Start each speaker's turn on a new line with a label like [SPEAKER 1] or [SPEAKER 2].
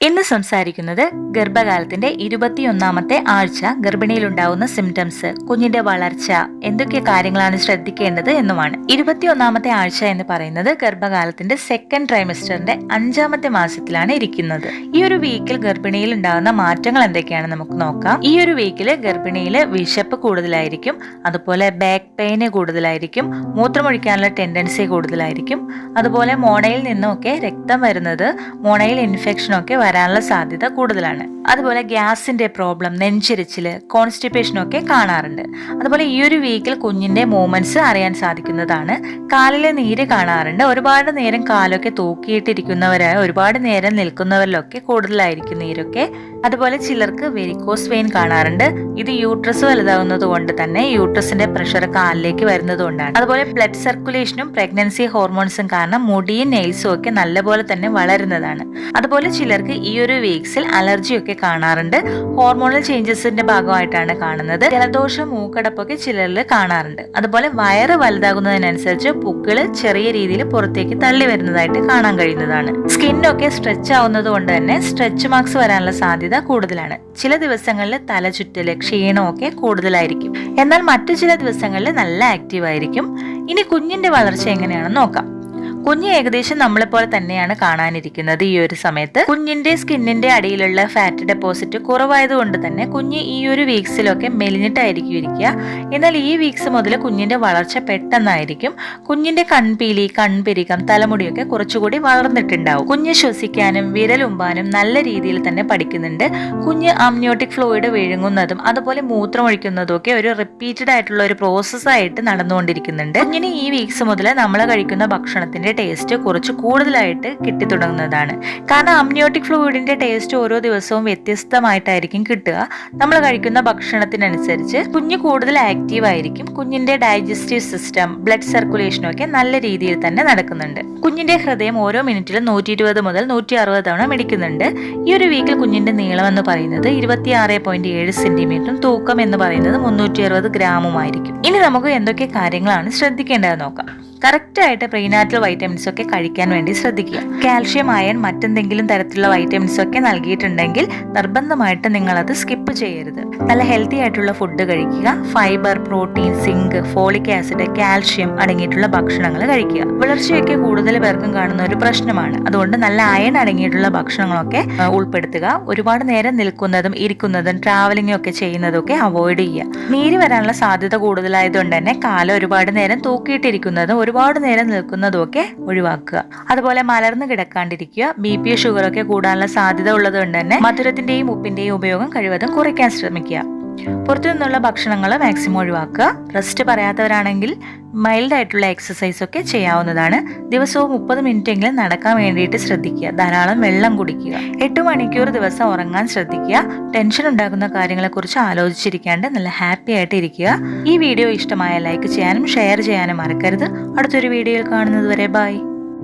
[SPEAKER 1] ഇന്ന് സംസാരിക്കുന്നത് ഗർഭകാലത്തിന്റെ 21ാമത്തെ ആഴ്ച ഗർഭിണിയിലുണ്ടാവുന്ന സിംറ്റംസ്, കുഞ്ഞിന്റെ വളർച്ച, എന്തൊക്കെ കാര്യങ്ങളാണ് ശ്രദ്ധിക്കേണ്ടത് എന്നുമാണ്. 21ാമത്തെ ആഴ്ച എന്ന് പറയുന്നത് ഗർഭകാലത്തിന്റെ സെക്കൻഡ് ട്രൈമസ്റ്ററിന്റെ 5ാമത്തെ മാസത്തിലാണ് ഇരിക്കുന്നത്. ഈ ഒരു വീക്കിൽ ഗർഭിണിയിൽ ഉണ്ടാകുന്ന മാറ്റങ്ങൾ എന്തൊക്കെയാണ് നമുക്ക് നോക്കാം. ഈ ഒരു വീക്കിൽ ഗർഭിണിയിൽ വിശപ്പ് കൂടുതലായിരിക്കും, അതുപോലെ ബാക്ക് പെയിന് കൂടുതലായിരിക്കും, മൂത്രമൊഴിക്കാനുള്ള ടെൻഡൻസി കൂടുതലായിരിക്കും, അതുപോലെ മോണയിൽ നിന്നൊക്കെ രക്തം വരുന്നത്, മോണയിൽ ഇൻഫെക്ഷനൊക്കെ വരാനുള്ള സാധ്യത കൂടുതലാണ്. അതുപോലെ ഗ്യാസിന്റെ പ്രോബ്ലം, നെഞ്ചിരിച്ചില്, കോൺസ്റ്റിപ്പേഷൻ ഒക്കെ കാണാറുണ്ട്. അതുപോലെ ഈ ഒരു വീക്കിൽ കുഞ്ഞിന്റെ മൂവ്മെന്റ്സ് അറിയാൻ സാധിക്കുന്നതാണ്. കാലിലെ നീര് കാണാറുണ്ട്. ഒരുപാട് നേരം കാലൊക്കെ തൂക്കിയിട്ടിരിക്കുന്നവരായ, ഒരുപാട് നേരം നിൽക്കുന്നവരിലൊക്കെ കൂടുതലായിരിക്കും നീരൊക്കെ. അതുപോലെ ചിലർക്ക് വെരിക്കോസ് വെയിൻ കാണാറുണ്ട്. ഇത് യൂട്രസ് വലുതാവുന്നത് കൊണ്ട് തന്നെ യൂട്രസിന്റെ പ്രഷർ കാലിലേക്ക് വരുന്നത് കൊണ്ടാണ്. അതുപോലെ ബ്ലഡ് സർക്കുലേഷനും പ്രഗ്നൻസി ഹോർമോൺസും കാരണം മുടിയും നെയിൽസും ഒക്കെ നല്ലപോലെ തന്നെ വളരുന്നതാണ്. അതുപോലെ ചിലർക്ക് ഈ ഒരു വീക്സിൽ അലർജിയൊക്കെ കാണാറുണ്ട്. ഹോർമോണൽ ചേഞ്ചസിന്റെ ഭാഗമായിട്ടാണ് കാണുന്നത്. ജലദോഷം, മൂക്കടപ്പൊക്കെ ചിലരിൽ കാണാറുണ്ട്. അതുപോലെ വയറ് വലുതാകുന്നതിനനുസരിച്ച് പുക്കിള് ചെറിയ രീതിയിൽ പുറത്തേക്ക് തള്ളി വരുന്നതായിട്ട് കാണാൻ കഴിയുന്നതാണ്. സ്കിന്നൊക്കെ സ്ട്രെച്ച് ആവുന്നത് കൊണ്ട് തന്നെ സ്ട്രെച്ച് മാർക്സ് വരാനുള്ള സാധ്യത കൂടുതലാണ്. ചില ദിവസങ്ങളിൽ തലചുറ്റല്, ക്ഷീണമൊക്കെ കൂടുതലായിരിക്കും. എന്നാൽ മറ്റു ചില ദിവസങ്ങളിൽ നല്ല ആക്റ്റീവ് ആയിരിക്കും. ഇനി കുഞ്ഞിന്റെ വളർച്ച എങ്ങനെയാണെന്ന് നോക്കാം. കുഞ്ഞ് ഏകദേശം നമ്മളെപ്പോലെ തന്നെയാണ് കാണാനിരിക്കുന്നത്. ഈ ഒരു സമയത്ത് കുഞ്ഞിന്റെ സ്കിന്നിന്റെ അടിയിലുള്ള ഫാറ്റ് ഡെപ്പോസിറ്റ് കുറവായതുകൊണ്ട് തന്നെ കുഞ്ഞ് ഈ ഒരു വീക്സിലൊക്കെ മെലിഞ്ഞിട്ടായിരിക്കും ഇരിക്കുക. എന്നാൽ ഈ വീക്സ് മുതൽ കുഞ്ഞിന്റെ വളർച്ച പെട്ടെന്നായിരിക്കും. കുഞ്ഞിന്റെ കൺപീലി, കൺപിരികം, തലമുടിയൊക്കെ കുറച്ചുകൂടി വളർന്നിട്ടുണ്ടാവും. കുഞ്ഞ് ശ്വസിക്കാനും വിരലുമ്പാനും നല്ല രീതിയിൽ തന്നെ പഠിക്കുന്നുണ്ട്. കുഞ്ഞ് അമ്നിയോട്ടിക് ഫ്ലൂയിഡ് വിഴുങ്ങുന്നതും അതുപോലെ മൂത്രമൊഴിക്കുന്നതും ഒക്കെ ഒരു റിപ്പീറ്റഡ് ആയിട്ടുള്ള ഒരു പ്രോസസ്സായിട്ട് നടന്നുകൊണ്ടിരിക്കുന്നുണ്ട്. കുഞ്ഞിന് ഈ വീക്സ് മുതൽ നമ്മൾ കഴിക്കുന്ന ഭക്ഷണത്തിന്റെ ടേസ്റ്റ് കുറച്ച് കൂടുതലായിട്ട് കിട്ടിത്തുടങ്ങുന്നതാണ്. കാരണം അമ്നിയോട്ടിക് ഫ്ലൂയിഡിന്റെ ടേസ്റ്റ് ഓരോ ദിവസവും വ്യത്യസ്തമായിട്ടായിരിക്കും കിട്ടുക. നമ്മൾ കഴിക്കുന്ന ഭക്ഷണത്തിനനുസരിച്ച് കുഞ്ഞ് കൂടുതൽ ആക്റ്റീവ് ആയിരിക്കും. കുഞ്ഞിന്റെ ഡൈജസ്റ്റീവ് സിസ്റ്റം, ബ്ലഡ് സർക്കുലേഷനും ഒക്കെ നല്ല രീതിയിൽ തന്നെ നടക്കുന്നുണ്ട്. കുഞ്ഞിന്റെ ഹൃദയം ഓരോ മിനിറ്റിലും 120 മുതൽ 160 തവണ മിടിക്കുന്നുണ്ട്. ഈ ഒരു വീക്കിൽ കുഞ്ഞിന്റെ നീളം എന്ന് പറയുന്നത് 26.7 സെന്റിമീറ്ററും തൂക്കം എന്ന് പറയുന്നത് 360 ഗ്രാമുമായിരിക്കും. ഇനി നമുക്ക് എന്തൊക്കെ കാര്യങ്ങളാണ് ശ്രദ്ധിക്കേണ്ടത് നോക്കാം. കറക്റ്റ് ആയിട്ട് പ്രീനാറ്റൽ വൈറ്റമിൻസ് ഒക്കെ കഴിക്കാൻ വേണ്ടി ശ്രദ്ധിക്കുക. കാൽഷ്യം, അയൺ, മറ്റെന്തെങ്കിലും തരത്തിലുള്ള വൈറ്റമിൻസ് ഒക്കെ നൽകിയിട്ടുണ്ടെങ്കിൽ നിർബന്ധമായിട്ട് നിങ്ങൾ അത് സ്കിപ്പ് ചെയ്യരുത്. നല്ല ഹെൽത്തി ആയിട്ടുള്ള ഫുഡ് കഴിക്കുക. Fibre, protein, zinc, folic acid, calcium അടങ്ങിയിട്ടുള്ള ഭക്ഷണങ്ങൾ കഴിക്കുക. വളർച്ചയൊക്കെ കൂടുതൽ പേർക്കും കാണുന്ന ഒരു പ്രശ്നമാണ്. അതുകൊണ്ട് നല്ല അയൺ അടങ്ങിയിട്ടുള്ള ഭക്ഷണങ്ങളൊക്കെ ഉൾപ്പെടുത്തുക. ഒരുപാട് നേരം നിൽക്കുന്നതും ഇരിക്കുന്നതും ട്രാവലിംഗും ഒക്കെ ചെയ്യുന്നതും ഒക്കെ അവോയ്ഡ് ചെയ്യുക. നീര് വരാനുള്ള സാധ്യത കൂടുതലായതുകൊണ്ട് തന്നെ കാലം ഒരുപാട് നേരം തൂക്കിയിട്ടിരിക്കുന്നതും ഒരുപാട് നേരം നിൽക്കുന്നതും ഒക്കെ ഒഴിവാക്കുക. അതുപോലെ മലർന്നു കിടക്കാണ്ടിരിക്കുക. BP, ഷുഗറൊക്കെ കൂടാനുള്ള സാധ്യത ഉള്ളത് കൊണ്ട് തന്നെ മധുരത്തിന്റെയും ഉപ്പിന്റെയും ഉപയോഗം കഴിവതും കുറയ്ക്കാൻ ശ്രമിക്കുക. പുറത്തു നിന്നുള്ള ഭക്ഷണങ്ങൾ മാക്സിമം ഒഴിവാക്കുക. റെസ്റ്റ് പറയാത്തവരാണെങ്കിൽ മൈൽഡ് ആയിട്ടുള്ള എക്സസൈസ് ഒക്കെ ചെയ്യാവുന്നതാണ്. ദിവസവും 30 മിനിറ്റ് എങ്കിലും നടക്കാൻ വേണ്ടിയിട്ട് ശ്രദ്ധിക്കുക. ധാരാളം വെള്ളം കുടിക്കുക. 8 മണിക്കൂർ ദിവസം ഉറങ്ങാൻ ശ്രദ്ധിക്കുക. ടെൻഷൻ ഉണ്ടാക്കുന്ന കാര്യങ്ങളെ കുറിച്ച് ആലോചിച്ചിരിക്കാണ്ട് നല്ല ഹാപ്പി ആയിട്ട് ഇരിക്കുക. ഈ വീഡിയോ ഇഷ്ടമായ ലൈക്ക് ചെയ്യാനും ഷെയർ ചെയ്യാനും മറക്കരുത്. അടുത്തൊരു വീഡിയോയിൽ കാണുന്നത് വരെ ബൈ.